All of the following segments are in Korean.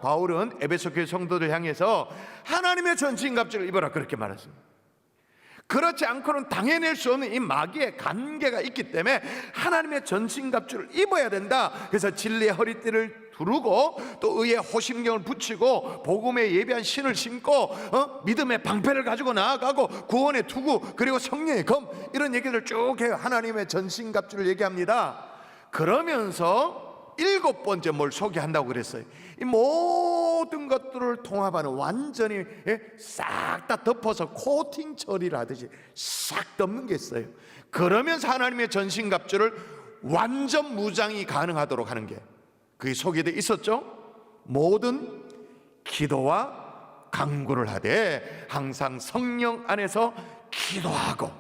바울은 에베소 교회 성도들 향해서 하나님의 전신갑주를 입어라 그렇게 말했습니다. 그렇지 않고는 당해낼 수 없는 이 마귀의 관계가 있기 때문에 하나님의 전신갑주를 입어야 된다. 그래서 진리의 허리띠를 두르고 또 의의 호심경을 붙이고 복음에 예비한 신을 신고 믿음의 방패를 가지고 나아가고 구원의 투구 그리고 성령의 검 이런 얘기를 쭉 해요. 하나님의 전신갑주를 얘기합니다. 그러면서 7번째 뭘 소개한다고 그랬어요. 이 모든 것들을 통합하는 완전히 싹 다 덮어서 코팅 처리를 하듯이 싹 덮는 게 있어요. 그러면서 하나님의 전신갑주를 완전 무장이 가능하도록 하는 게 그게 소개되어 있었죠. 모든 기도와 간구를 하되 항상 성령 안에서 기도하고.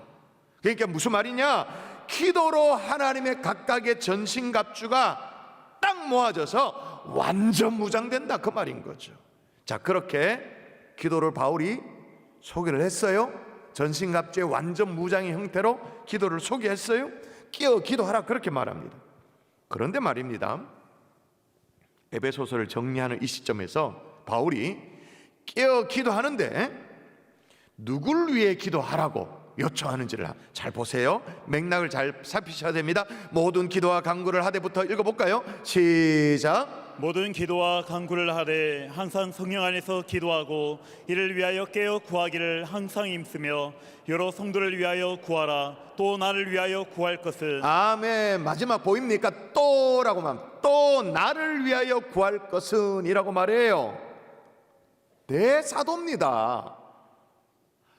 그러니까 무슨 말이냐, 기도로 하나님의 각각의 전신갑주가 딱 모아져서 완전 무장된다 그 말인 거죠. 자, 그렇게 기도를 바울이 소개를 했어요. 전신갑주의 완전 무장의 형태로 기도를 소개했어요. 끼어 기도하라 그렇게 말합니다. 그런데 말입니다, 에베소서를 정리하는 이 시점에서 바울이 끼어 기도하는데 누굴 위해 기도하라고 요청하는지를 잘 보세요. 맥락을 잘 살피셔야 됩니다. 모든 기도와 간구를 하되부터 읽어볼까요? 시작. 모든 기도와 간구를 하되 항상 성령 안에서 기도하고 이를 위하여 깨어 구하기를 항상 힘쓰며 여러 성도를 위하여 구하라. 또 나를 위하여 구할 것은. 아멘. 마지막 보입니까? 또라고 말합니다. 또 나를 위하여 구할 것은 이라고 말해요. 네, 사도입니다.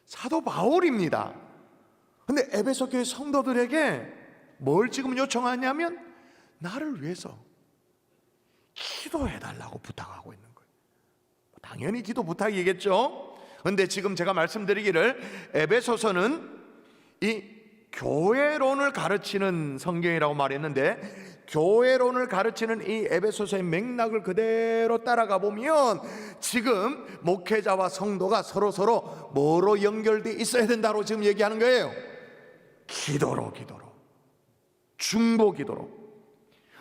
사도 바울입니다. 근데 에베소 교회 성도들에게 뭘 지금 요청하냐면 나를 위해서 기도해달라고 부탁하고 있는 거예요. 당연히 기도 부탁이겠죠. 근데 지금 제가 말씀드리기를 에베소서는 이 교회론을 가르치는 성경이라고 말했는데 교회론을 가르치는 이 에베소서의 맥락을 그대로 따라가 보면 지금 목회자와 성도가 서로 뭐로 연결되어 있어야 된다고 지금 얘기하는 거예요. 기도로 중보 기도로.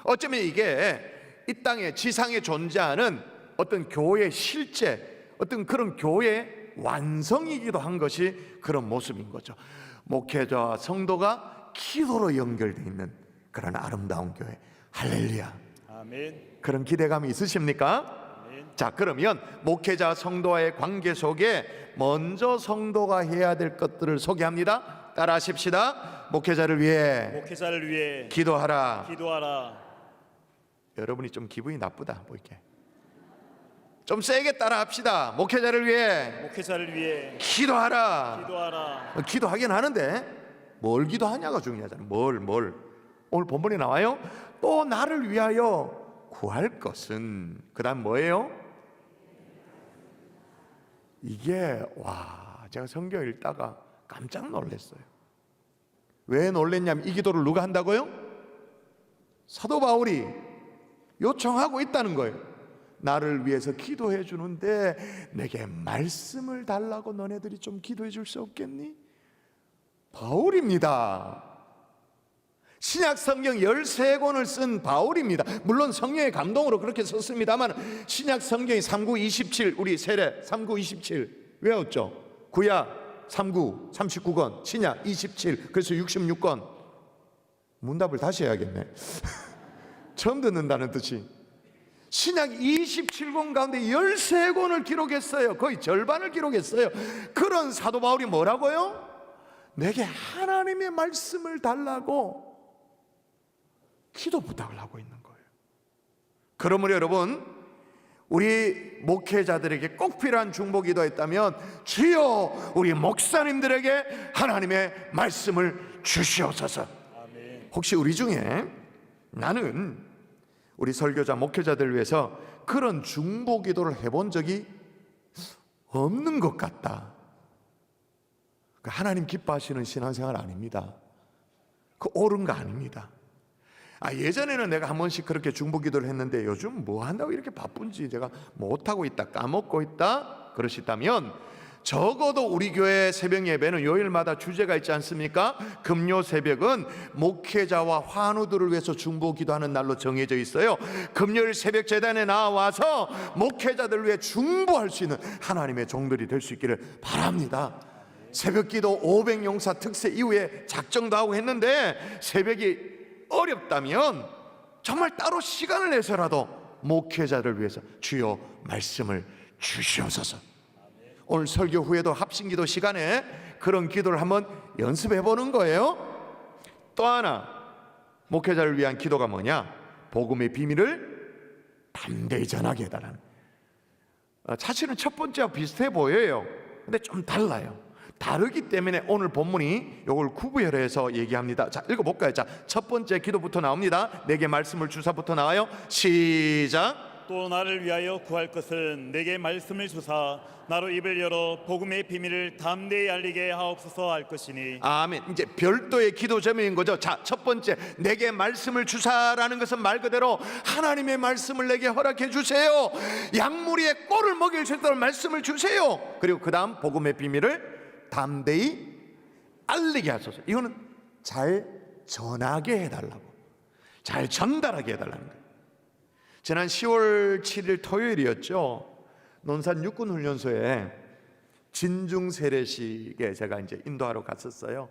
어쩌면 이게 이 땅에 지상에 존재하는 어떤 교회의 실제 어떤 그런 교회의 완성이기도 한 것이 그런 모습인 거죠. 목회자와 성도가 기도로 연결되어 있는 그런 아름다운 교회. 할렐루야. 아멘. 그런 기대감이 있으십니까? 아멘. 자, 그러면 목회자 성도와의 관계 속에 먼저 성도가 해야 될 것들을 소개합니다. 따라 하십시다. 목회자를 위해 기도하라. 여러분이 좀 기분이 나쁘다 보이게 좀 세게 따라 합시다. 목회자를 위해 기도하라. 기도하긴 하는데 뭘 기도하냐가 중요하잖아요. 뭘 오늘 본문에 나와요. 또 나를 위하여 구할 것은. 그 다음 뭐예요? 이게 제가 성경 읽다가 깜짝 놀랐어요. 왜 놀랐냐면 이 기도를 누가 한다고요? 사도 바울이 요청하고 있다는 거예요. 나를 위해서 기도해 주는데 내게 말씀을 달라고 너네들이 좀 기도해 줄 수 없겠니? 바울입니다. 신약 성경 13권을 쓴 바울입니다. 물론 성령의 감동으로 그렇게 썼습니다만 신약 성경이 3927 우리 세례 3927 외웠죠? 구약 39 39권, 신약 27 그래서 66권. 문답을 다시 해야겠네. 처음 듣는다는 뜻이. 신약 27권 가운데 13권을 기록했어요. 거의 절반을 기록했어요. 그런 사도 바울이 뭐라고요? 내게 하나님의 말씀을 달라고 기도 부탁을 하고 있는 거예요. 그러므로 여러분, 우리 목회자들에게 꼭 필요한 중보기도가 있다면 주여 우리 목사님들에게 하나님의 말씀을 주시옵소서. 아멘. 혹시 우리 중에 나는 우리 설교자 목회자들을 위해서 그런 중보기도를 해본 적이 없는 것 같다. 하나님 기뻐하시는 신앙생활 아닙니다. 그 옳은 거 아닙니다. 예전에는 내가 한 번씩 그렇게 중보기도를 했는데 요즘 뭐 한다고 이렇게 바쁜지 제가 못하고 있다, 까먹고 있다 그러시다면 적어도 우리 교회 새벽 예배는 요일마다 주제가 있지 않습니까? 금요 새벽은 목회자와 환우들을 위해서 중보 기도하는 날로 정해져 있어요. 금요일 새벽 제단에 나와서 목회자들을 위해 중보할 수 있는 하나님의 종들이 될 수 있기를 바랍니다. 새벽 기도 500용사 특세 이후에 작정도 하고 했는데 새벽이 어렵다면 정말 따로 시간을 내서라도 목회자를 위해서 주여 말씀을 주시옵소서. 오늘 설교 후에도 합심기도 시간에 그런 기도를 한번 연습해 보는 거예요. 또 하나 목회자를 위한 기도가 뭐냐? 복음의 비밀을 담대히 전하게 해달라는. 사실은 첫 번째와 비슷해 보여요. 근데 좀 달라요. 다르기 때문에 오늘 본문이 이걸 구분해서 얘기합니다. 자, 읽어볼까요? 자, 첫 번째 기도부터 나옵니다. 내게 말씀을 주사부터 나와요. 시작. 또 나를 위하여 구할 것은 내게 말씀을 주사 나로 입을 열어 복음의 비밀을 담대히 알리게 하옵소서 할 것이니. 아멘. 이제 별도의 기도 제목인 거죠. 자, 첫 번째, 내게 말씀을 주사라는 것은 말 그대로 하나님의 말씀을 내게 허락해 주세요. 약물이의 꼴을 먹일 수 있도록 말씀을 주세요. 그리고 그 다음 복음의 비밀을 담대히 알리게 하소서. 이거는 잘 전하게 해달라고, 잘 전달하게 해달라는 거예요. 지난 10월 7일 토요일이었죠. 논산 육군훈련소에 진중 세례식에 제가 이제 인도하러 갔었어요.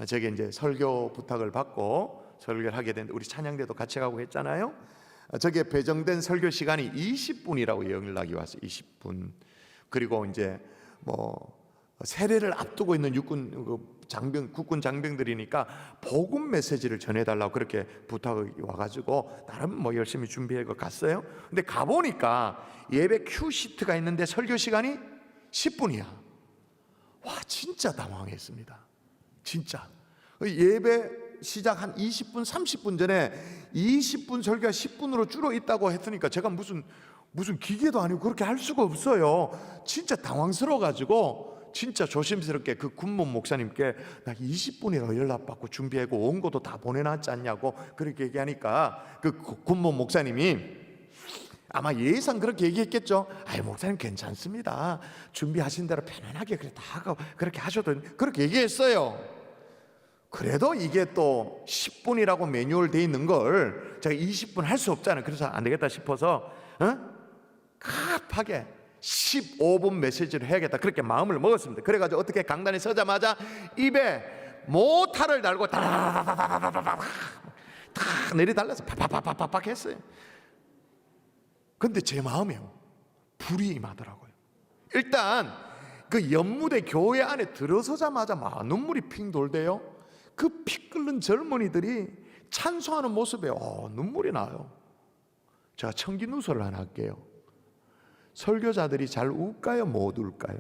저게 이제 설교 부탁을 받고 설교를 하게 됐는데 우리 찬양대도 같이 가고 했잖아요. 저게 배정된 설교 시간이 20분이라고 연락이 왔어요. 20분. 그리고 이제 뭐 세례를 앞두고 있는 국군 장병들이니까 복음 메시지를 전해달라고 그렇게 부탁이 와가지고 나름 뭐 열심히 준비해서 갔어요. 근데 가보니까 예배 큐 시트가 있는데 설교 시간이 10분이야. 와, 진짜 당황했습니다. 진짜 예배 시작 한 20분 30분 전에 20분 설교가 10분으로 줄어 있다고 했으니까 제가 무슨 기계도 아니고 그렇게 할 수가 없어요. 진짜 당황스러워가지고 진짜 조심스럽게 그 군문 목사님께 나 20분이라고 연락받고 준비하고 원고도 다 보내놨지 않냐고 그렇게 얘기하니까 그 군문 목사님이 아마 예상 그렇게 얘기했겠죠. 아이, 목사님 괜찮습니다. 준비하신 대로 편안하게 그래 다 하고 그렇게 하셔도, 그렇게 얘기했어요. 그래도 이게 또 10분이라고 매뉴얼 돼 있는 걸 제가 20분 할 수 없잖아요. 그래서 안 되겠다 싶어서 급하게 15분 메시지를 해야겠다 그렇게 마음을 먹었습니다. 그래가지고 어떻게 강단에 서자마자 입에 모타를 달고 다다다다다다다 다 내리달라서 팍팍팍팍팍 했어요. 근데 제 마음에 불이 임하더라고요. 일단 그 연무대 교회 안에 들어서자마자 막 눈물이 핑 돌대요. 그 피 끓는 젊은이들이 찬송하는 모습에 눈물이 나요. 제가 청기 누설을 하나 할게요. 설교자들이 잘 울까요? 못 울까요?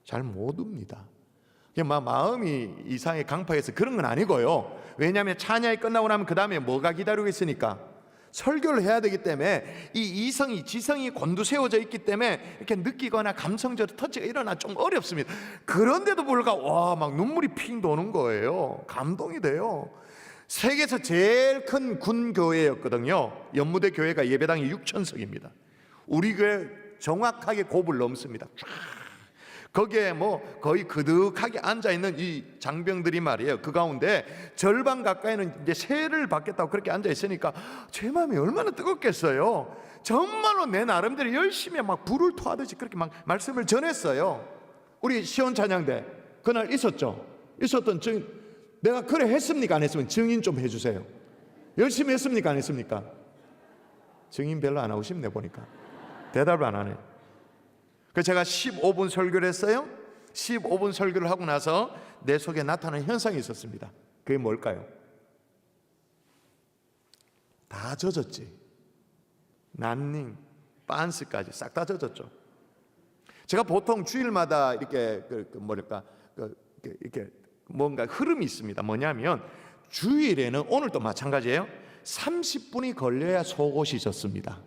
잘 못 웁니다. 마음이 이상하게 강팍해서 그런 건 아니고요. 왜냐하면 찬양이 끝나고 나면 그 다음에 뭐가 기다리고 있으니까 설교를 해야 되기 때문에 이 이성이 지성이 곤두세워져 있기 때문에 이렇게 느끼거나 감성적으로 터치가 일어나 좀 어렵습니다. 그런데도 불구하고 막 눈물이 핑 도는 거예요. 감동이 돼요. 세계에서 제일 큰 군교회였거든요. 연무대 교회가 예배당이 6,000석입니다. 우리 교회 정확하게 곱을 넘습니다. 쫙. 거기에 뭐 거의 그득하게 앉아있는 이 장병들이 말이에요. 그 가운데 절반 가까이는 이제 세를 받겠다고 그렇게 앉아있으니까 제 마음이 얼마나 뜨겁겠어요. 정말로 내 나름대로 열심히 막 불을 토하듯이 그렇게 막 말씀을 전했어요. 우리 시온찬양대 그날 있었죠. 있었던 증인, 내가 그래 했습니까 안 했습니까? 증인 좀 해주세요. 열심히 했습니까 안 했습니까? 증인 별로 안 하고 싶네 보니까. 대답을 안 하네. 그래서 제가 15분 설교를 했어요. 15분 설교를 하고 나서 내 속에 나타나는 현상이 있었습니다. 그게 뭘까요? 다 젖었지. 난닝, 빤스까지 싹 다 젖었죠. 제가 보통 주일마다 이렇게 이렇게 뭔가 흐름이 있습니다. 뭐냐면 주일에는 오늘도 마찬가지예요. 30분이 걸려야 속옷이 젖습니다.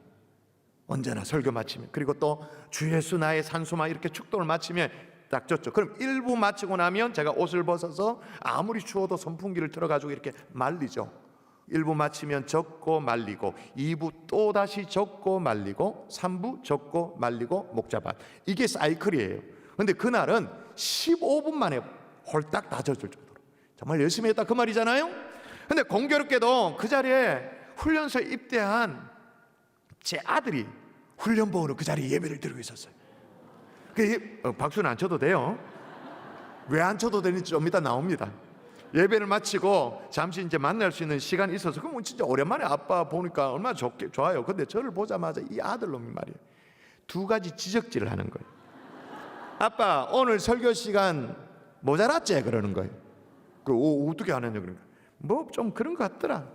언제나 설교 마치면. 그리고 또 주 예수 나의 산소마 이렇게 축도를 마치면 딱 젖죠. 그럼 1부 마치고 나면 제가 옷을 벗어서 아무리 추워도 선풍기를 틀어가지고 이렇게 말리죠. 1부 마치면 젖고 말리고 2부 또다시 젖고 말리고 3부 젖고 말리고 목자밭. 이게 사이클이에요. 근데 그날은 15분 만에 홀딱 다 젖을 정도로 정말 열심히 했다 그 말이잖아요. 근데 공교롭게도 그 자리에 훈련소에 입대한 제 아들이 훈련복으로 그 자리에 예배를 드리고 있었어요. 박수는 안 쳐도 돼요. 왜 안 쳐도 되는지 좀 이따 나옵니다. 예배를 마치고 잠시 이제 만날 수 있는 시간이 있어서 그럼 진짜 오랜만에 아빠 보니까 얼마나 좋아요. 근데 저를 보자마자 이 아들놈이 말이에요, 두 가지 지적질을 하는 거예요. 아빠 오늘 설교 시간 모자랐지? 그러는 거예요. 어떻게 안 했냐 그러니까 뭐 좀 그런 것 같더라.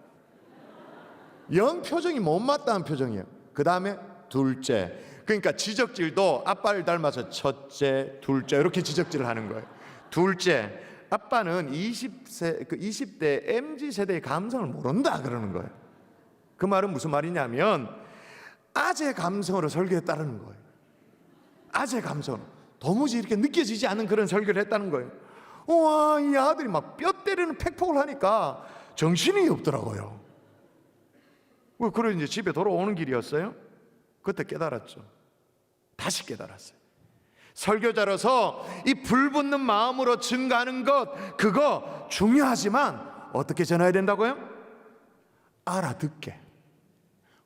영 표정이 못마땅한 표정이에요. 그 다음에 둘째, 그러니까 지적질도 아빠를 닮아서 첫째, 둘째 이렇게 지적질을 하는 거예요. 둘째, 아빠는 20대 MZ세대의 감성을 모른다 그러는 거예요. 그 말은 무슨 말이냐면 아재 감성으로 설교했다는 거예요. 아재 감성, 도무지 이렇게 느껴지지 않는 그런 설교를 했다는 거예요. 와, 이 아들이 막 뼈 때리는 팩폭을 하니까 정신이 없더라고요. 그래 이제 집에 돌아오는 길이었어요. 그때 깨달았죠. 다시 깨달았어요. 설교자로서 이 불붙는 마음으로 증가하는 것, 그거 중요하지만 어떻게 전해야 된다고요? 알아듣게,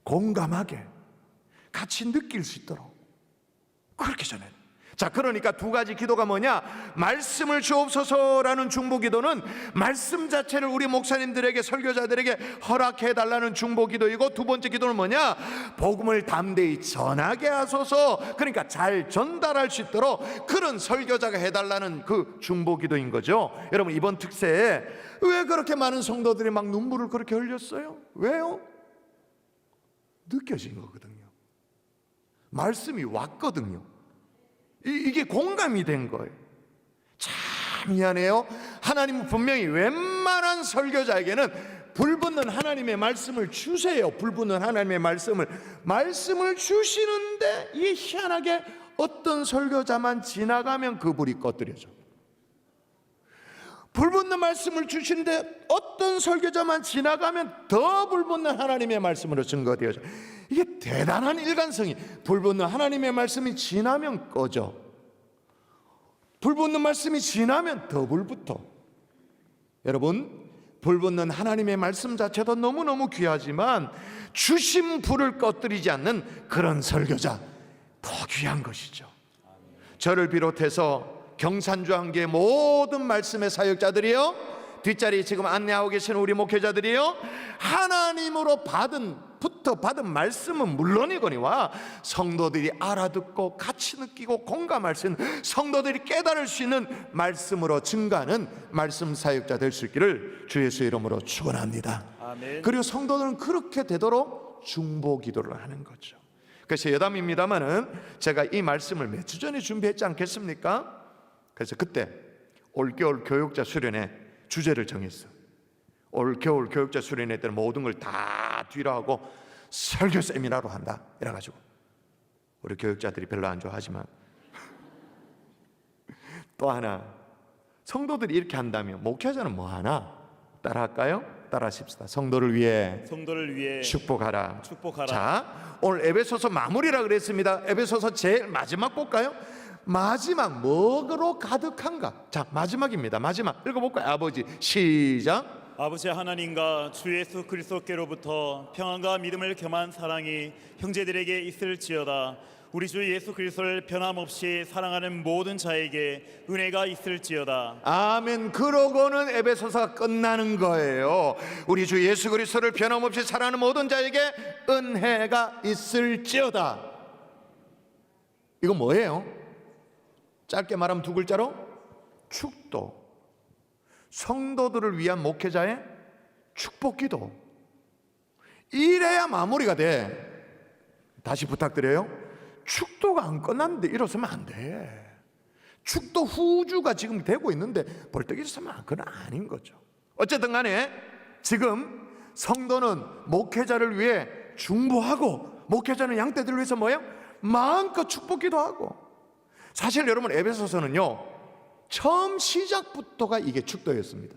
공감하게, 같이 느낄 수 있도록 그렇게 전해야 돼요. 자, 그러니까 두 가지 기도가 뭐냐? 말씀을 주옵소서라는 중보기도는 말씀 자체를 우리 목사님들에게, 설교자들에게 허락해 달라는 중보기도이고, 두 번째 기도는 뭐냐? 복음을 담대히 전하게 하소서, 그러니까 잘 전달할 수 있도록 그런 설교자가 해달라는 그 중보기도인 거죠. 여러분, 이번 특세에 왜 그렇게 많은 성도들이 막 눈물을 그렇게 흘렸어요? 왜요? 느껴진 거거든요. 말씀이 왔거든요. 이게 공감이 된 거예요. 참 미안해요. 하나님은 분명히 웬만한 설교자에게는 불붙는 하나님의 말씀을 주세요. 불붙는 하나님의 말씀을 주시는데, 이 희한하게 어떤 설교자만 지나가면 그 불이 꺼뜨려져. 불붙는 말씀을 주시는데 어떤 설교자만 지나가면 더 불붙는 하나님의 말씀으로 증거되어져. 이게 대단한 일관성이, 불붙는 하나님의 말씀이 지나면 꺼져, 불붙는 말씀이 지나면 더 불붙어. 여러분, 불붙는 하나님의 말씀 자체도 너무너무 귀하지만 주신 불을 꺼뜨리지 않는 그런 설교자, 더 귀한 것이죠. 저를 비롯해서 경산주한교회 모든 말씀의 사역자들이요, 뒷자리에 지금 안내하고 계시는 우리 목회자들이요, 하나님으로 받은 말씀은 물론이거니와 성도들이 알아듣고 같이 느끼고 공감할 수 있는, 성도들이 깨달을 수 있는 말씀으로 증가하는 말씀 사역자 될 수 있기를 주 예수 이름으로 축원합니다. 아멘. 그리고 성도들은 그렇게 되도록 중보 기도를 하는 거죠. 그래서 여담입니다만은 제가 이 말씀을 몇 주 전에 준비했지 않겠습니까? 그래서 그때 올겨울 교육자 수련회 주제를 정했어. 올겨울 교육자 수련회 때는 모든 걸 다 뒤로 하고 설교 세미나로 한다 이래가지고, 우리 교육자들이 별로 안 좋아하지만 또 하나, 성도들이 이렇게 한다면 목회자는 뭐 하나? 따라할까요? 따라하십시다. 성도를 위해 축복하라. 자, 오늘 에베소서 마무리라 그랬습니다. 에베소서 제일 마지막 볼까요? 마지막 뭐로 가득한가? 자, 마지막입니다. 마지막 읽어볼까요? 아버지, 시작. 아버지 하나님과 주 예수 그리스도께로부터 평안과 믿음을 겸한 사랑이 형제들에게 있을지어다. 우리 주 예수 그리스도를 변함없이 사랑하는 모든 자에게 은혜가 있을지어다. 아멘. 그러고는 에베소서가 끝나는 거예요. 우리 주 예수 그리스도를 변함없이 사랑하는 모든 자에게 은혜가 있을지어다. 이거 뭐예요? 짧게 말하면 두 글자로 축도. 성도들을 위한 목회자의 축복기도. 이래야 마무리가 돼. 다시 부탁드려요. 축도가 안 끝났는데 일어서면 안 돼. 축도 후주가 지금 되고 있는데 벌떡 일어서면 그건 아닌 거죠. 어쨌든 간에 지금 성도는 목회자를 위해 중보하고, 목회자는 양떼들을 위해서 뭐예요? 마음껏 축복기도 하고. 사실 여러분, 에베소서는요, 처음 시작부터가 이게 축도였습니다.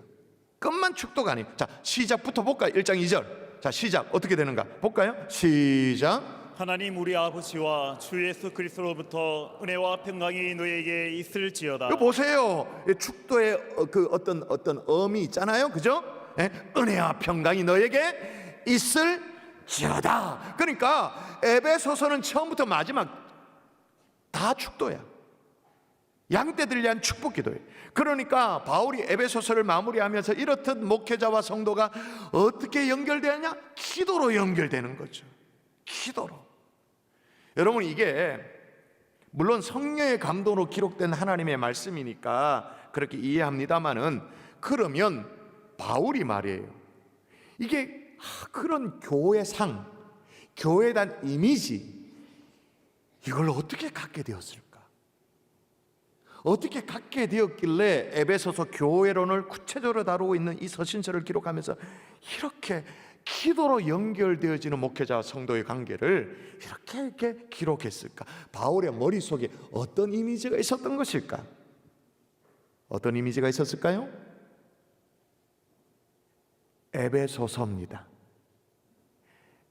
끝만 축도가 아니에요. 자, 시작부터 볼까요? 1장 2절. 자, 시작 어떻게 되는가 볼까요? 시작. 하나님 우리 아버지와 주 예수 그리스도로부터 은혜와 평강이 너에게 있을지어다. 이거 보세요. 이 축도의 그 어떤 어미 있잖아요, 그죠? 예? 은혜와 평강이 너에게 있을지어다. 그러니까 에베소서는 처음부터 마지막 다 축도야. 양떼들을 위한 축복 기도예요. 그러니까 바울이 에베소서를 마무리하면서 이렇듯 목회자와 성도가 어떻게 연결되느냐? 기도로 연결되는 거죠. 기도로. 여러분, 이게 물론 성령의 감동으로 기록된 하나님의 말씀이니까 그렇게 이해합니다마는, 그러면 바울이 말이에요, 이게 그런 교회상, 교회에 대한 이미지, 이걸 어떻게 갖게 되었을까? 어떻게 갖게 되었길래 에베소서 교회론을 구체적으로 다루고 있는 이 서신서를 기록하면서 이렇게 기도로 연결되어지는 목회자와 성도의 관계를 이렇게 기록했을까? 바울의 머릿속에 어떤 이미지가 있었던 것일까? 어떤 이미지가 있었을까요? 에베소서입니다.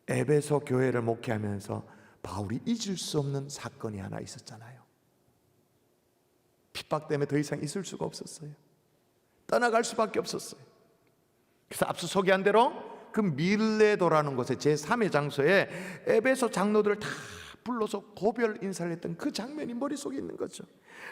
에베소 교회를 목회하면서 바울이 잊을 수 없는 사건이 하나 있었잖아요. 핍박 때문에 더 이상 있을 수가 없었어요. 떠나갈 수밖에 없었어요. 그래서 앞서 소개한 대로 그 밀레도라는 곳에 제3의 장소에 에베소 장로들을 다 불러서 고별 인사를 했던 그 장면이 머릿속에 있는 거죠.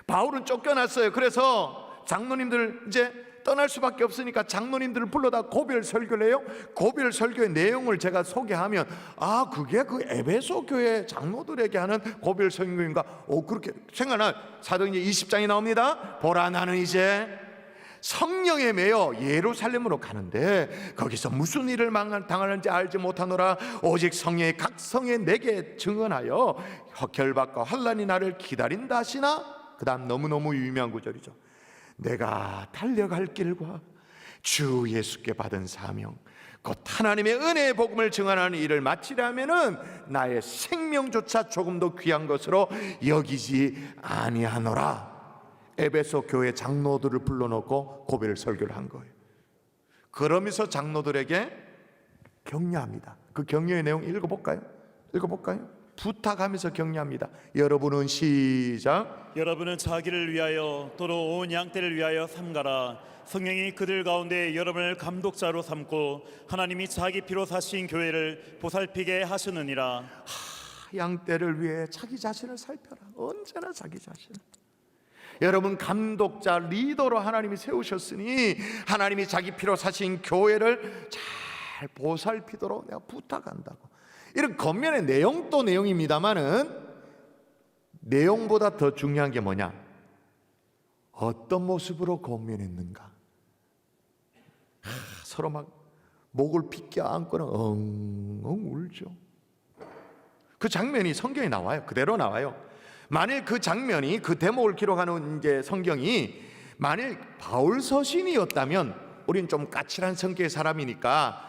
바울은 쫓겨났어요. 그래서 장로님들 이제 떠날 수밖에 없으니까 장로님들을 불러다 고별 설교를 해요. 고별 설교의 내용을 제가 소개하면, 아, 그게 그 에베소 교회 장로들에게 하는 고별 설교인가? 그렇게 생각나. 사도행전 20장이 나옵니다. 보라, 나는 이제 성령에 매여 예루살렘으로 가는데 거기서 무슨 일을 당하는지 알지 못하노라. 오직 성령의 각 성에 내게 증언하여 결박과 환난이 나를 기다린다 하시나. 그 다음 너무너무 유명한 구절이죠. 내가 달려갈 길과 주 예수께 받은 사명 곧 하나님의 은혜의 복음을 증언하는 일을 마치려면은 나의 생명조차 조금도 귀한 것으로 여기지 아니하노라. 에베소 교회 장로들을 불러놓고 고별 설교를 한 거예요. 그러면서 장로들에게 격려합니다. 그 격려의 내용 읽어볼까요? 부탁하면서 격려합니다. 여러분은 시작. 여러분은 자기를 위하여 또는 온 양떼를 위하여 삼가라. 성령이 그들 가운데 여러분을 감독자로 삼고 하나님이 자기 피로 사신 교회를 보살피게 하시느니라. 양떼를 위해 자기 자신을 살펴라. 언제나 자기 자신을. 여러분, 감독자, 리더로 하나님이 세우셨으니 하나님이 자기 피로 사신 교회를 잘 보살피도록 내가 부탁한다고. 이런 겉면의 내용도 내용입니다만은 내용보다 더 중요한 게 뭐냐? 어떤 모습으로 권면했는가? 서로 막 목을 빗겨 안고는 엉엉 울죠. 그 장면이 성경에 나와요. 그대로 나와요. 만일 그 장면이, 그 대목을 기록하는 이제 성경이 만일 바울 서신이었다면 우리는 좀 까칠한 성격의 사람이니까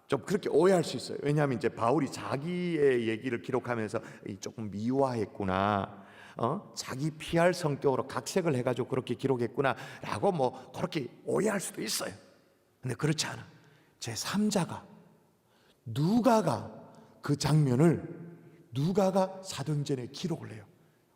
좀 그렇게 오해할 수 있어요. 왜냐하면 이제 바울이 자기의 얘기를 기록하면서 조금 미화했구나, 자기 피할 성격으로 각색을 해가지고 그렇게 기록했구나라고 뭐 그렇게 오해할 수도 있어요. 근데 그렇지 않아. 제 3자가 누가가 그 장면을 누가가 사도행전에 기록을 해요.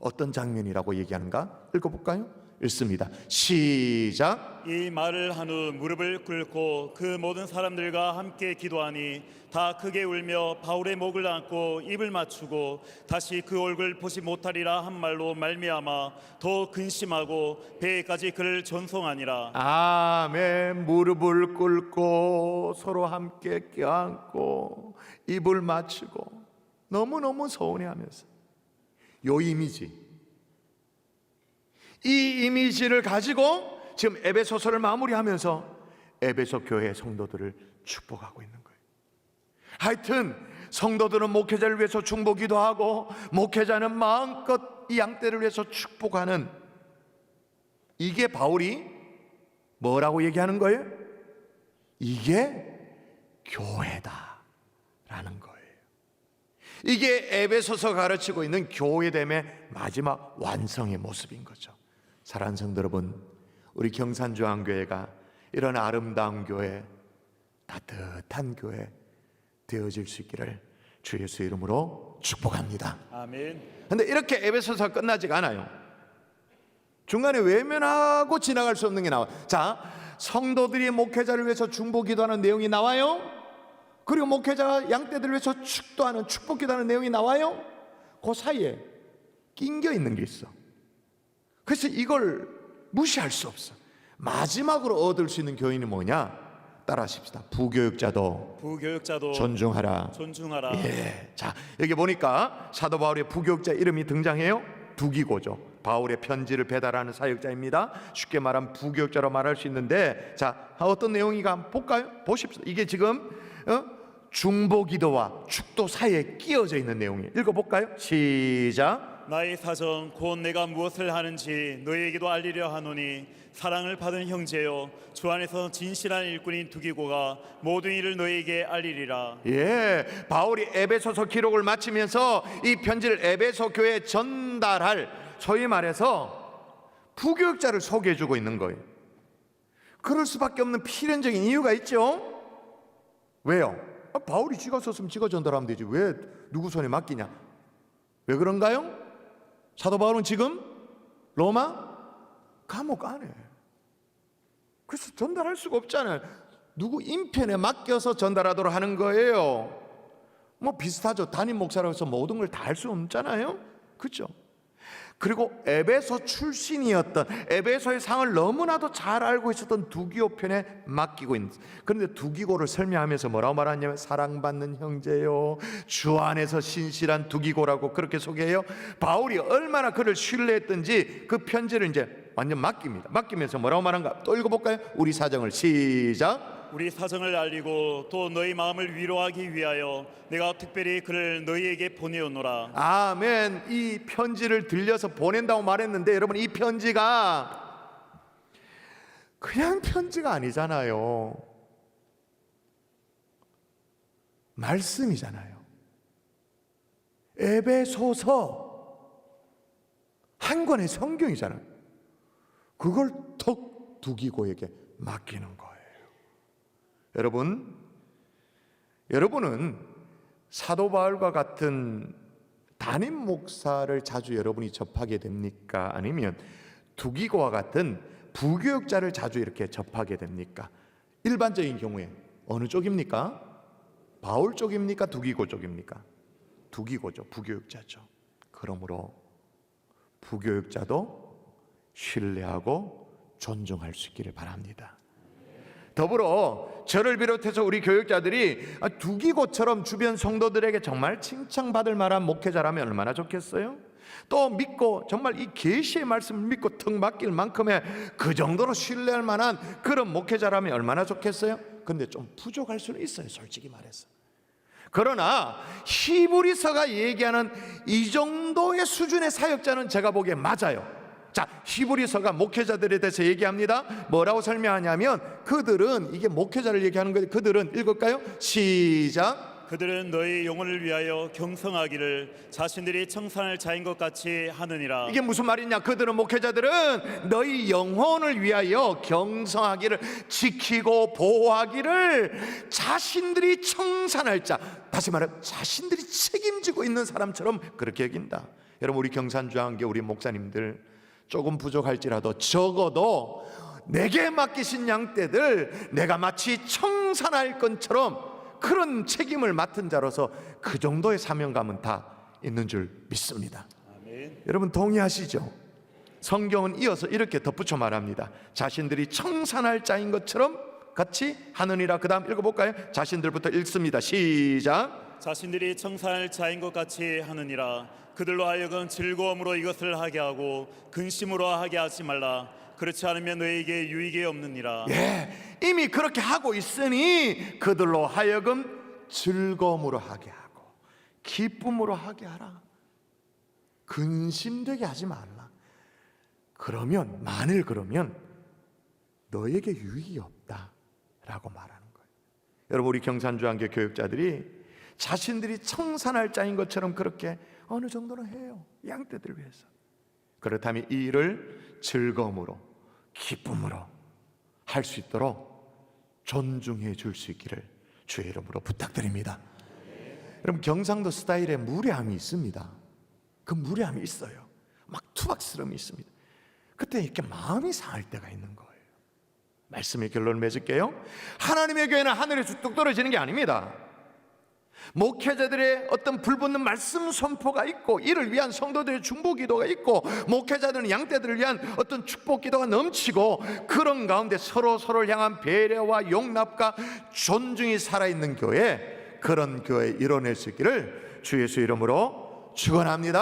어떤 장면이라고 얘기하는가? 읽어볼까요? 읽습니다. 시작. 이 말을 한 후 무릎을 꿇고 그 모든 사람들과 함께 기도하니 다 크게 울며 바울의 목을 안고 입을 맞추고 다시 그 얼굴 보지 못하리라 한 말로 말미암아 더 근심하고 배에까지 그를 전송하니라. 아멘. 무릎을 꿇고 서로 함께 껴안고 입을 맞추고 너무너무 서운해하면서 요 이미지, 이 이미지를 가지고 지금 에베소서를 마무리하면서 에베소 교회 성도들을 축복하고 있는 거예요. 하여튼 성도들은 목회자를 위해서 중보기도 하고 목회자는 마음껏 이 양떼를 위해서 축복하는, 이게 바울이 뭐라고 얘기하는 거예요? 이게 교회다라는 거예요. 이게 에베소서 가르치고 있는 교회됨의 마지막 완성의 모습인 거죠. 사랑하는 성도 여러분, 우리 경산중앙교회가 이런 아름다운 교회, 따뜻한 교회 되어질 수 있기를 주 예수 이름으로 축복합니다. 아멘. 근데 이렇게 에베소서가 끝나지가 않아요. 중간에 외면하고 지나갈 수 없는 게 나와요. 자, 성도들이 목회자를 위해서 중보 기도하는 내용이 나와요. 그리고 목회자가 양떼들을 위해서 축도하는 축복 기도하는 내용이 나와요. 그 사이에 낑겨 있는 게 있어. 그래서 이걸 무시할 수 없어. 마지막으로 얻을 수 있는 교훈이 뭐냐? 따라하십시다. 부교육자도 존중하라. 예. 자, 여기 보니까 사도 바울의 부교육자 이름이 등장해요. 두기고죠. 바울의 편지를 배달하는 사역자입니다. 쉽게 말하면 부교육자로 말할 수 있는데, 자, 어떤 내용인가 한번 볼까요? 보십시오. 이게 지금 중보기도와 축도 사이에 끼어져 있는 내용이에요. 읽어볼까요? 시작. 나의 사정 곧 내가 무엇을 하는지 너희에게도 알리려 하노니 사랑을 받은 형제여 주 안에서 진실한 일꾼인 두기고가 모든 일을 너희에게 알리리라. 예, 바울이 에베소서 기록을 마치면서 이 편지를 에베소 교회에 전달할, 소위 말해서 부교육자를 소개해주고 있는 거예요. 그럴 수밖에 없는 필연적인 이유가 있죠. 왜요? 바울이 지가 썼으면 지가 전달하면 되지 왜 누구 손에 맡기냐? 왜 그런가요? 사도 바울은 지금 로마 감옥 안에, 그래서 전달할 수가 없잖아요. 누구 인편에 맡겨서 전달하도록 하는 거예요. 뭐 비슷하죠. 담임 목사라고 해서 모든 걸 다 할 수 없잖아요. 그렇죠? 그리고 에베소 출신이었던, 에베소의 상을 너무나도 잘 알고 있었던 두기고 편에 맡기고 있는. 그런데 두기고를 설명하면서 뭐라고 말하냐면 사랑받는 형제요 주 안에서 신실한 두기고라고 그렇게 소개해요. 바울이 얼마나 그를 신뢰했던지 그 편지를 이제 완전 맡깁니다. 맡기면서 뭐라고 말한가? 또 읽어볼까요? 우리 사정을 시작. 우리 사정을 알리고 또 너희 마음을 위로하기 위하여 내가 특별히 그를 너희에게 보내오노라. 아멘. 이 편지를 들려서 보낸다고 말했는데 여러분, 이 편지가 그냥 편지가 아니잖아요. 말씀이잖아요. 에베소서 한 권의 성경이잖아요. 그걸 턱 두기고에게 맡기는 거예요. 여러분은 사도 바울과 같은 담임 목사를 자주 여러분이 접하게 됩니까? 아니면 두기고와 같은 부교육자를 자주 이렇게 접하게 됩니까? 일반적인 경우에 어느 쪽입니까? 바울 쪽입니까? 두기고 쪽입니까? 두기고죠. 부교육자죠. 그러므로 부교육자도 신뢰하고 존중할 수 있기를 바랍니다. 더불어 저를 비롯해서 우리 교육자들이 두기고처럼 주변 성도들에게 정말 칭찬받을 만한 목회자라면 얼마나 좋겠어요? 또 믿고 정말 이 계시의 말씀을 믿고 턱 맡길 만큼의 그 정도로 신뢰할 만한 그런 목회자라면 얼마나 좋겠어요? 근데 좀 부족할 수는 있어요, 솔직히 말해서. 그러나 히브리서가 얘기하는 이 정도의 수준의 사역자는 제가 보기에 맞아요. 자, 히브리서가 목회자들에 대해서 얘기합니다. 뭐라고 설명하냐면 그들은, 이게 목회자를 얘기하는 거예요. 그들은, 읽을까요? 시작. 그들은 너희 영혼을 위하여 경성하기를 자신들이 청산할 자인 것 같이 하느니라. 이게 무슨 말이냐? 그들은, 목회자들은 너희 영혼을 위하여 경성하기를, 지키고 보호하기를 자신들이 청산할 자, 다시 말해 자신들이 책임지고 있는 사람처럼 그렇게 여긴다. 여러분, 우리 경산주한교 우리 목사님들 조금 부족할지라도 적어도 내게 맡기신 양떼들 내가 마치 청산할 것처럼 그런 책임을 맡은 자로서 그 정도의 사명감은 다 있는 줄 믿습니다. 아멘. 여러분 동의하시죠? 성경은 이어서 이렇게 덧붙여 말합니다. 자신들이 청산할 자인 것처럼 같이 하느니라. 그 다음 읽어볼까요? 자신들부터 읽습니다. 시작. 자신들이 청산할 자인 것 같이 하느니라. 그들로 하여금 즐거움으로 이것을 하게 하고 근심으로 하게 하지 말라. 그렇지 않으면 너희에게 유익이 없느니라. 예, 이미 그렇게 하고 있으니 그들로 하여금 즐거움으로 하게 하고 기쁨으로 하게 하라. 근심되게 하지 말라. 그러면, 만일 그러면 너에게 유익이 없다라고 말하는 거예요. 여러분, 우리 경산주한교 교육자들이 자신들이 청산할 자인 것처럼 그렇게 어느 정도는 해요. 양떼들 위해서. 그렇다면 이 일을 즐거움으로, 기쁨으로 할 수 있도록 존중해 줄 수 있기를 주의 이름으로 부탁드립니다. 여러분, 경상도 스타일의 무례함이 있습니다. 그 무례함이 있어요. 막 투박스러움이 있습니다. 그때 이렇게 마음이 상할 때가 있는 거예요. 말씀의 결론을 맺을게요. 하나님의 교회는 하늘에서 뚝 떨어지는 게 아닙니다. 목회자들의 어떤 불붙는 말씀 선포가 있고, 이를 위한 성도들의 중보 기도가 있고, 목회자들은 양떼들을 위한 어떤 축복 기도가 넘치고, 그런 가운데 서로를 향한 배려와 용납과 존중이 살아있는 교회, 그런 교회 이뤄낼 수 있기를 주 예수 이름으로 축원합니다.